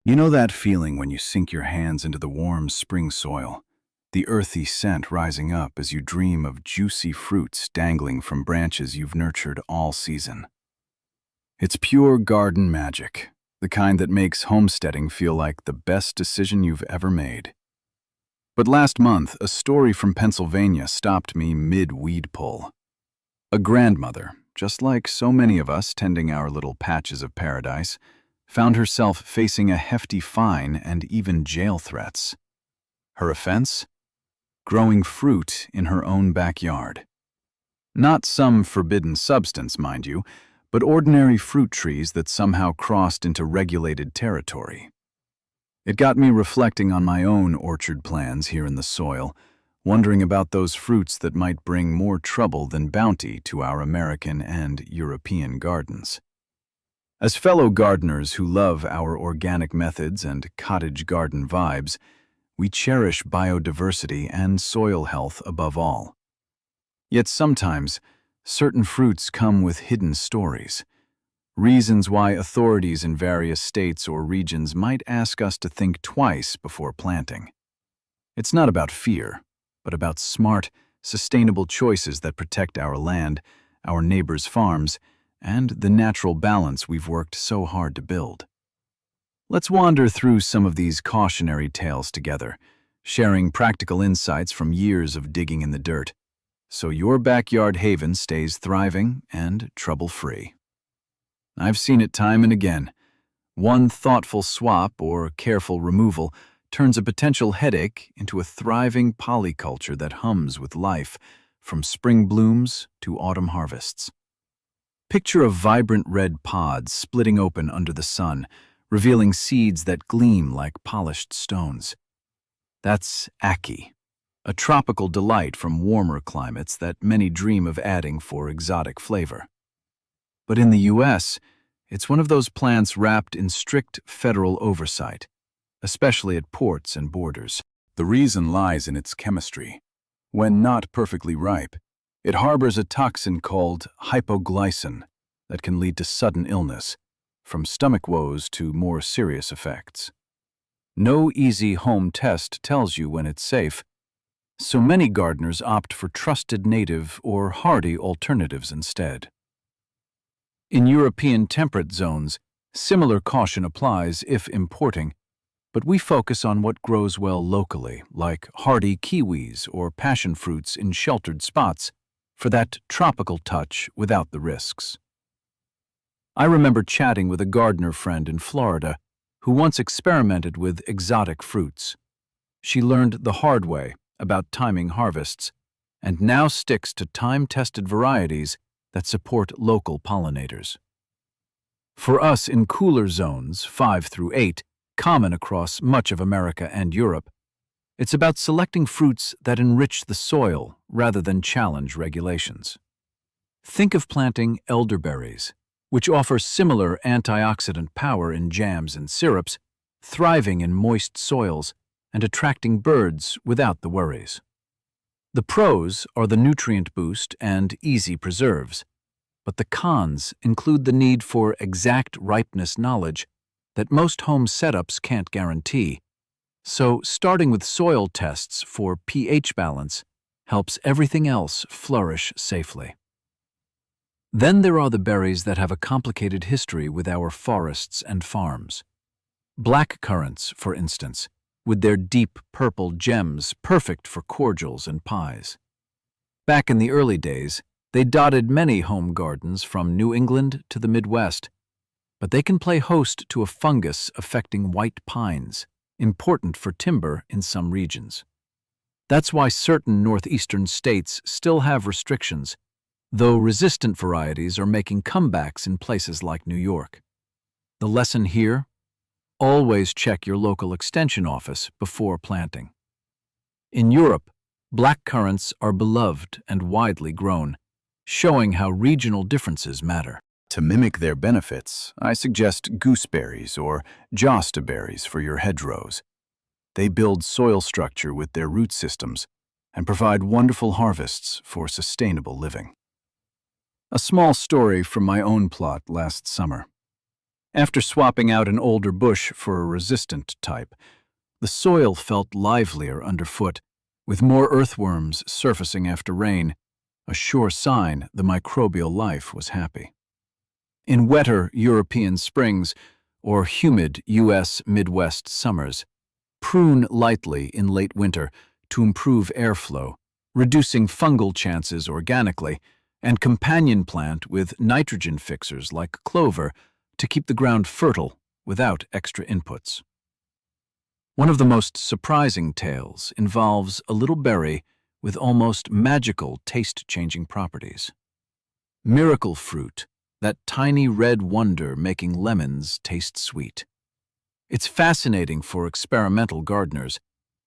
You know that feeling when you sink your hands into the warm spring soil, the earthy scent rising up as you dream of juicy fruits dangling from branches you've nurtured all season. It's pure garden magic, the kind that makes homesteading feel like the best decision you've ever made. But last month, a story from Pennsylvania stopped me mid-weed pull. A grandmother, just like so many of us tending our little patches of paradise, found herself facing a hefty fine and even jail threats. Her offense? Growing fruit in her own backyard. Not some forbidden substance, mind you, but ordinary fruit trees that somehow crossed into regulated territory. It got me reflecting on my own orchard plans here in the soil, wondering about those fruits that might bring more trouble than bounty to our American and European gardens. As fellow gardeners who love our organic methods and cottage garden vibes, we cherish biodiversity and soil health above all. Yet sometimes, certain fruits come with hidden stories, reasons why authorities in various states or regions might ask us to think twice before planting. It's not about fear, but about smart, sustainable choices that protect our land, our neighbors' farms, and the natural balance we've worked so hard to build. Let's wander through some of these cautionary tales together, sharing practical insights from years of digging in the dirt, so your backyard haven stays thriving and trouble-free. I've seen it time and again. One thoughtful swap or careful removal turns a potential headache into a thriving polyculture that hums with life, from spring blooms to autumn harvests. Picture a vibrant red pod splitting open under the sun, revealing seeds that gleam like polished stones. That's Ackee, a tropical delight from warmer climates that many dream of adding for exotic flavor. But in the U.S., it's one of those plants wrapped in strict federal oversight, especially at ports and borders. The reason lies in its chemistry. When not perfectly ripe, it harbors a toxin called hypoglycin that can lead to sudden illness, from stomach woes to more serious effects. No easy home test tells you when it's safe, so many gardeners opt for trusted native or hardy alternatives instead. In European temperate zones, similar caution applies if importing, but we focus on what grows well locally, like hardy kiwis or passion fruits in sheltered spots, for that tropical touch without the risks. I remember chatting with a gardener friend in Florida who once experimented with exotic fruits. She learned the hard way about timing harvests and now sticks to time-tested varieties that support local pollinators. For us in cooler zones, 5 through 8, common across much of America and Europe, it's about selecting fruits that enrich the soil rather than challenge regulations. Think of planting elderberries, which offer similar antioxidant power in jams and syrups, thriving in moist soils and attracting birds without the worries. The pros are the nutrient boost and easy preserves, but the cons include the need for exact ripeness knowledge that most home setups can't guarantee. So starting with soil tests for pH balance helps everything else flourish safely. Then there are the berries that have a complicated history with our forests and farms. Blackcurrants, for instance, with their deep purple gems perfect for cordials and pies. Back in the early days, they dotted many home gardens from New England to the Midwest, but they can play host to a fungus affecting white pines, important for timber in some regions. That's why certain northeastern states still have restrictions, though resistant varieties are making comebacks in places like New York. The lesson here? Always check your local extension office before planting. In Europe, blackcurrants are beloved and widely grown, showing how regional differences matter. To mimic their benefits, I suggest gooseberries or josta berries for your hedgerows. They build soil structure with their root systems and provide wonderful harvests for sustainable living. A small story from my own plot last summer. After swapping out an older bush for a resistant type, the soil felt livelier underfoot, with more earthworms surfacing after rain, a sure sign the microbial life was happy. In wetter European springs or humid U.S. Midwest summers, prune lightly in late winter to improve airflow, reducing fungal chances organically, and companion plant with nitrogen fixers like clover to keep the ground fertile without extra inputs. One of the most surprising tales involves a little berry with almost magical taste-changing properties. Miracle fruit, that tiny red wonder making lemons taste sweet. It's fascinating for experimental gardeners,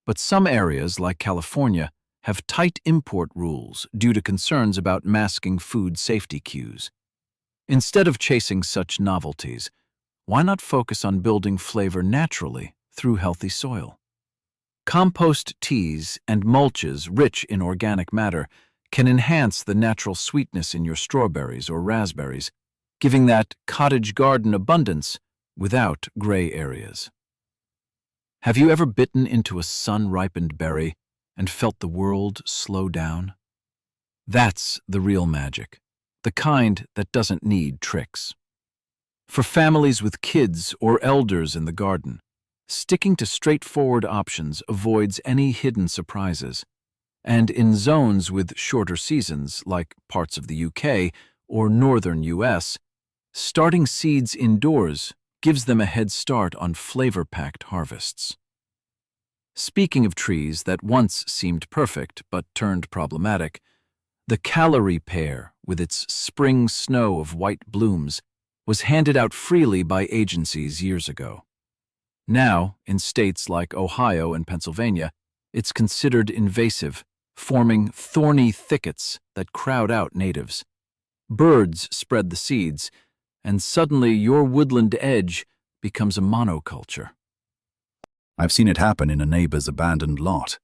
but some areas like California have tight import rules due to concerns about masking food safety cues. Instead of chasing such novelties, why not focus on building flavor naturally through healthy soil? Compost teas and mulches rich in organic matter can enhance the natural sweetness in your strawberries or raspberries, giving that cottage garden abundance without gray areas. Have you ever bitten into a sun-ripened berry and felt the world slow down? That's the real magic, the kind that doesn't need tricks. For families with kids or elders in the garden, sticking to straightforward options avoids any hidden surprises. And in zones with shorter seasons, like parts of the UK or northern US, starting seeds indoors gives them a head start on flavor-packed harvests. Speaking of trees that once seemed perfect but turned problematic, the Callery Pear, with its spring snow of white blooms, was handed out freely by agencies years ago. Now, in states like Ohio and Pennsylvania, it's considered invasive, forming thorny thickets that crowd out natives. Birds spread the seeds, and suddenly your woodland edge becomes a monoculture. I've seen it happen in a neighbor's abandoned lot.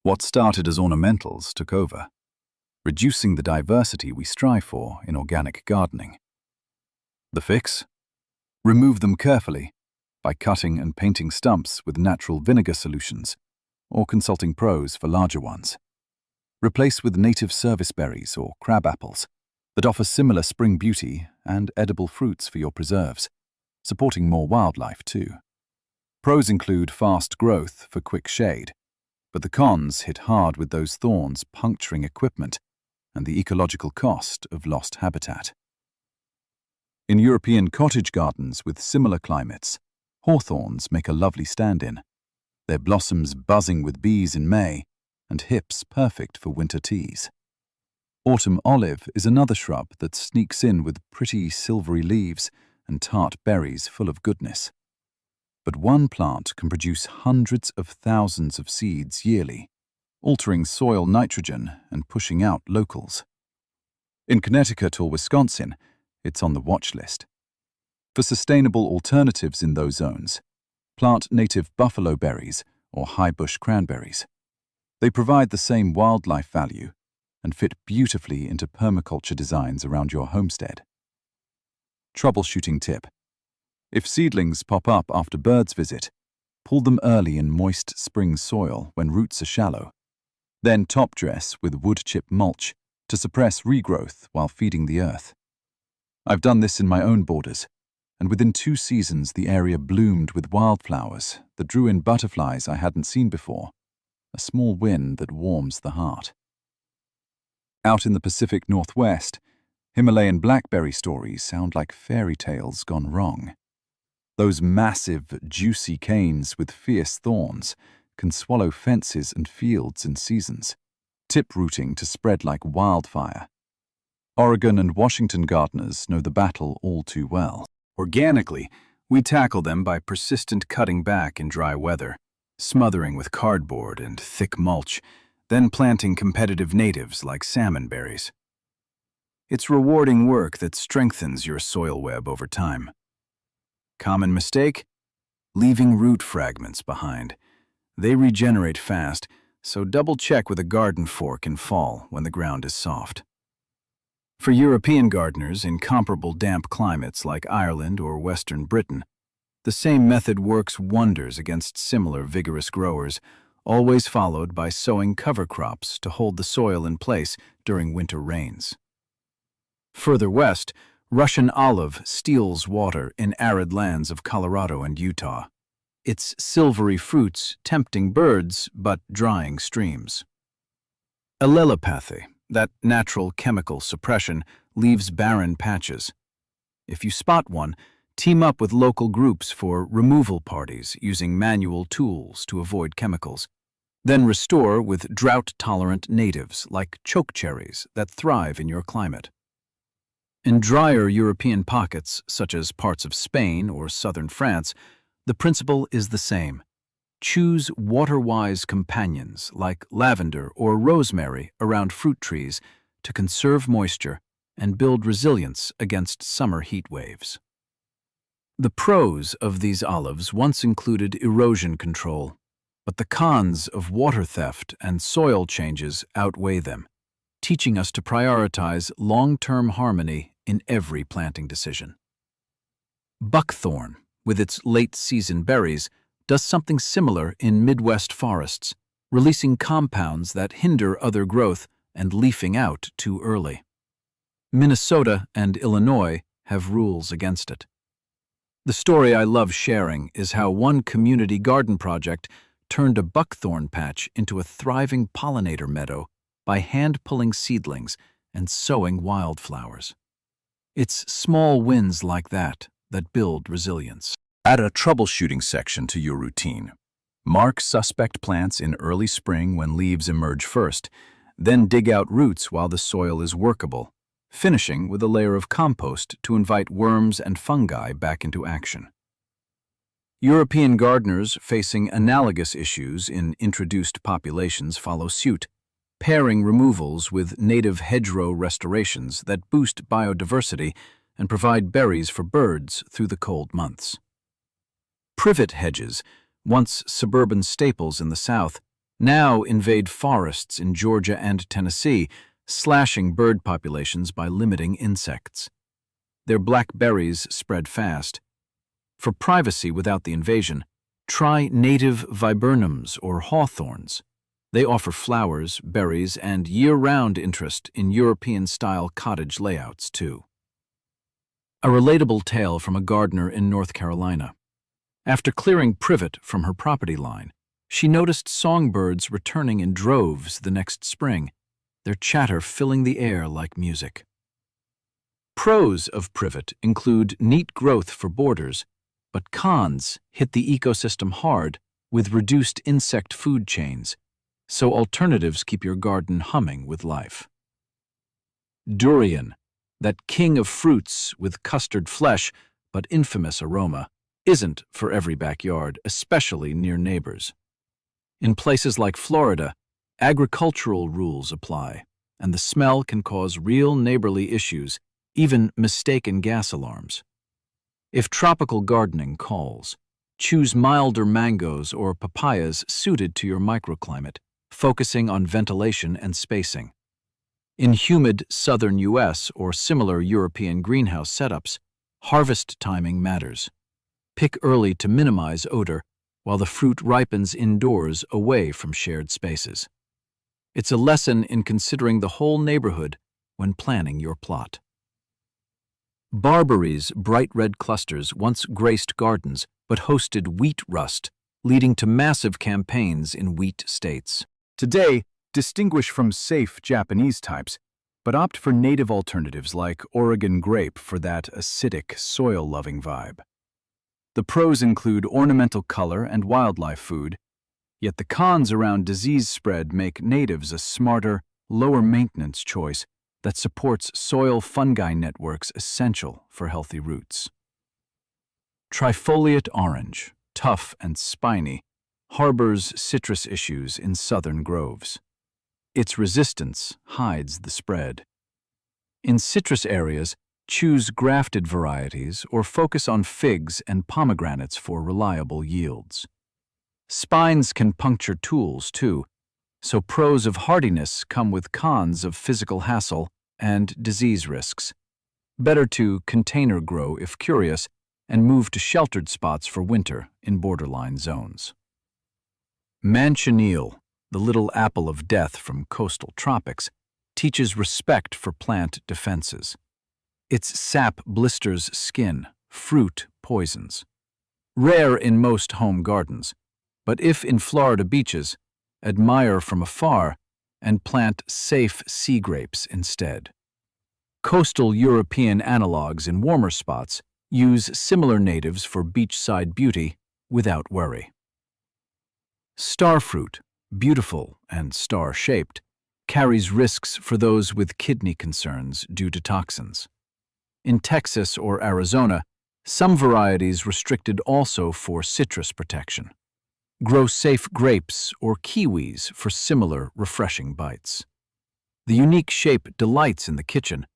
What started as ornamentals took over, reducing the diversity we strive for in organic gardening. The fix? Remove them carefully by cutting and painting stumps with natural vinegar solutions or consulting pros for larger ones. Replace with native service berries or crab apples that offer similar spring beauty and edible fruits for your preserves, supporting more wildlife too. Pros include fast growth for quick shade, but the cons hit hard with those thorns puncturing equipment and the ecological cost of lost habitat. In European cottage gardens with similar climates, hawthorns make a lovely stand-in, their blossoms buzzing with bees in May and hips perfect for winter teas. Autumn olive is another shrub that sneaks in with pretty silvery leaves and tart berries full of goodness. But one plant can produce hundreds of thousands of seeds yearly, altering soil nitrogen and pushing out locals. In Connecticut or Wisconsin, it's on the watch list. For sustainable alternatives in those zones, plant native buffalo berries or high bush cranberries. They provide the same wildlife value and fit beautifully into permaculture designs around your homestead. Troubleshooting tip. If seedlings pop up after birds visit, pull them early in moist spring soil when roots are shallow. Then top dress with wood chip mulch to suppress regrowth while feeding the earth. I've done this in my own borders, and within 2 seasons the area bloomed with wildflowers that drew in butterflies I hadn't seen before, a small win that warms the heart. Out in the Pacific Northwest, Himalayan blackberry stories sound like fairy tales gone wrong. Those massive, juicy canes with fierce thorns can swallow fences and fields in seasons, tip-rooting to spread like wildfire. Oregon and Washington gardeners know the battle all too well. Organically, we tackle them by persistent cutting back in dry weather, smothering with cardboard and thick mulch, then planting competitive natives like salmon berries. It's rewarding work that strengthens your soil web over time. Common mistake? Leaving root fragments behind. They regenerate fast, so double-check with a garden fork and fall when the ground is soft. For European gardeners in comparable damp climates like Ireland or Western Britain, the same method works wonders against similar vigorous growers, always followed by sowing cover crops to hold the soil in place during winter rains. Further west, Russian olive steals water in arid lands of Colorado and Utah, its silvery fruits tempting birds but drying streams. Allelopathy, that natural chemical suppression, leaves barren patches. If you spot one, team up with local groups for removal parties using manual tools to avoid chemicals. Then restore with drought-tolerant natives like chokecherries that thrive in your climate. In drier European pockets, such as parts of Spain or southern France, the principle is the same. Choose water-wise companions like lavender or rosemary around fruit trees to conserve moisture and build resilience against summer heat waves. The pros of these olives once included erosion control, but the cons of water theft and soil changes outweigh them, teaching us to prioritize long-term harmony in every planting decision. Buckthorn, with its late-season berries, does something similar in Midwest forests, releasing compounds that hinder other growth and leafing out too early. Minnesota and Illinois have rules against it. The story I love sharing is how one community garden project turned a buckthorn patch into a thriving pollinator meadow by hand-pulling seedlings and sowing wildflowers. It's small wins like that build resilience. Add a troubleshooting section to your routine. Mark suspect plants in early spring when leaves emerge first, then dig out roots while the soil is workable, finishing with a layer of compost to invite worms and fungi back into action. European gardeners facing analogous issues in introduced populations follow suit, pairing removals with native hedgerow restorations that boost biodiversity and provide berries for birds through the cold months. Privet hedges, once suburban staples in the South, now invade forests in Georgia and Tennessee, slashing bird populations by limiting insects. Their black berries spread fast. For privacy without the invasion, try native viburnums or hawthorns. They offer flowers, berries, and year-round interest in European-style cottage layouts, too. A relatable tale from a gardener in North Carolina. After clearing privet from her property line, she noticed songbirds returning in droves the next spring, their chatter filling the air like music. Pros of privet include neat growth for borders, but cons hit the ecosystem hard with reduced insect food chains, so alternatives keep your garden humming with life. Durian, that king of fruits with custard flesh but infamous aroma, isn't for every backyard, especially near neighbors. In places like Florida, agricultural rules apply, and the smell can cause real neighborly issues, even mistaken gas alarms. If tropical gardening calls, choose milder mangoes or papayas suited to your microclimate, focusing on ventilation and spacing. In humid southern U.S. or similar European greenhouse setups, harvest timing matters. Pick early to minimize odor, while the fruit ripens indoors away from shared spaces. It's a lesson in considering the whole neighborhood when planning your plot. Barberry's bright red clusters once graced gardens but hosted wheat rust, leading to massive campaigns in wheat states. Today, distinguish from safe Japanese types, but opt for native alternatives like Oregon grape for that acidic, soil-loving vibe. The pros include ornamental color and wildlife food, yet the cons around disease spread make natives a smarter, lower-maintenance choice that supports soil-fungi networks essential for healthy roots. Trifoliate orange, tough and spiny, harbors citrus issues in southern groves. Its resistance hides the spread. In citrus areas, choose grafted varieties or focus on figs and pomegranates for reliable yields. Spines can puncture tools, too, so pros of hardiness come with cons of physical hassle and disease risks. Better to container grow if curious and move to sheltered spots for winter in borderline zones. Manchineel, the little apple of death from coastal tropics, teaches respect for plant defenses. Its sap blisters skin, fruit poisons. Rare in most home gardens, but if in Florida beaches, admire from afar and plant safe sea grapes instead. Coastal European analogs in warmer spots use similar natives for beachside beauty without worry. Starfruit, beautiful and star-shaped, carries risks for those with kidney concerns due to toxins. In Texas or Arizona, some varieties restricted also for citrus protection. Grow safe grapes or kiwis for similar refreshing bites. The unique shape delights in the kitchen,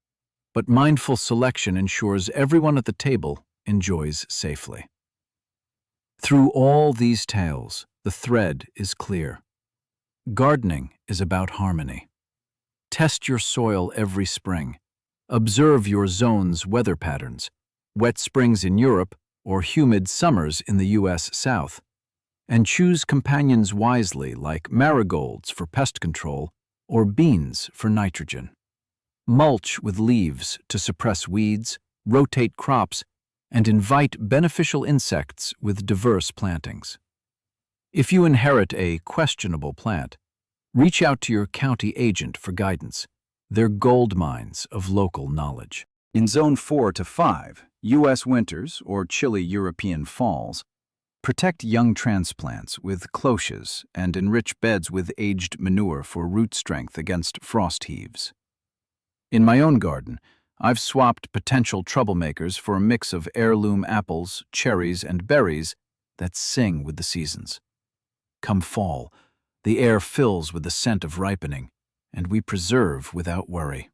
but mindful selection ensures everyone at the table enjoys safely. Through all these tales, the thread is clear. Gardening is about harmony. Test your soil every spring. Observe your zone's weather patterns, wet springs in Europe or humid summers in the U.S. South, and choose companions wisely like marigolds for pest control or beans for nitrogen. Mulch with leaves to suppress weeds, rotate crops, and invite beneficial insects with diverse plantings. If you inherit a questionable plant, reach out to your county agent for guidance. They're gold mines of local knowledge. In Zone 4 to 5, U.S. winters or chilly European falls, protect young transplants with cloches and enrich beds with aged manure for root strength against frost heaves. In my own garden, I've swapped potential troublemakers for a mix of heirloom apples, cherries, and berries that sing with the seasons. Come fall, the air fills with the scent of ripening, and we preserve without worry.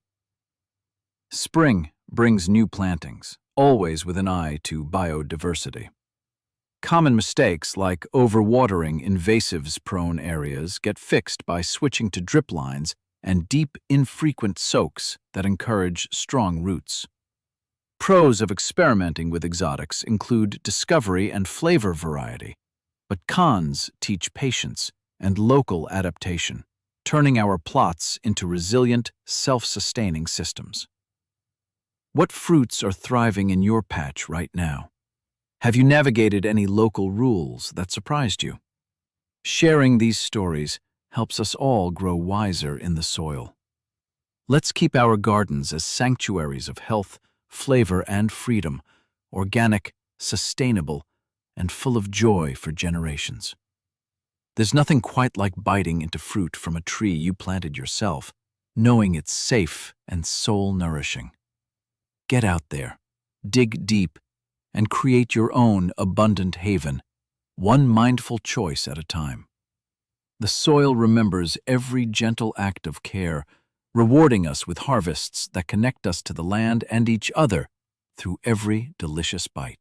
Spring brings new plantings, always with an eye to biodiversity. Common mistakes like overwatering invasives-prone areas get fixed by switching to drip lines and deep, infrequent soaks that encourage strong roots. Pros of experimenting with exotics include discovery and flavor variety, but cons teach patience and local adaptation, turning our plots into resilient, self-sustaining systems. What fruits are thriving in your patch right now? Have you navigated any local rules that surprised you? Sharing these stories helps us all grow wiser in the soil. Let's keep our gardens as sanctuaries of health, flavor, and freedom, organic, sustainable, and full of joy for generations. There's nothing quite like biting into fruit from a tree you planted yourself, knowing it's safe and soul-nourishing. Get out there, dig deep, and create your own abundant haven, one mindful choice at a time. The soil remembers every gentle act of care, rewarding us with harvests that connect us to the land and each other through every delicious bite.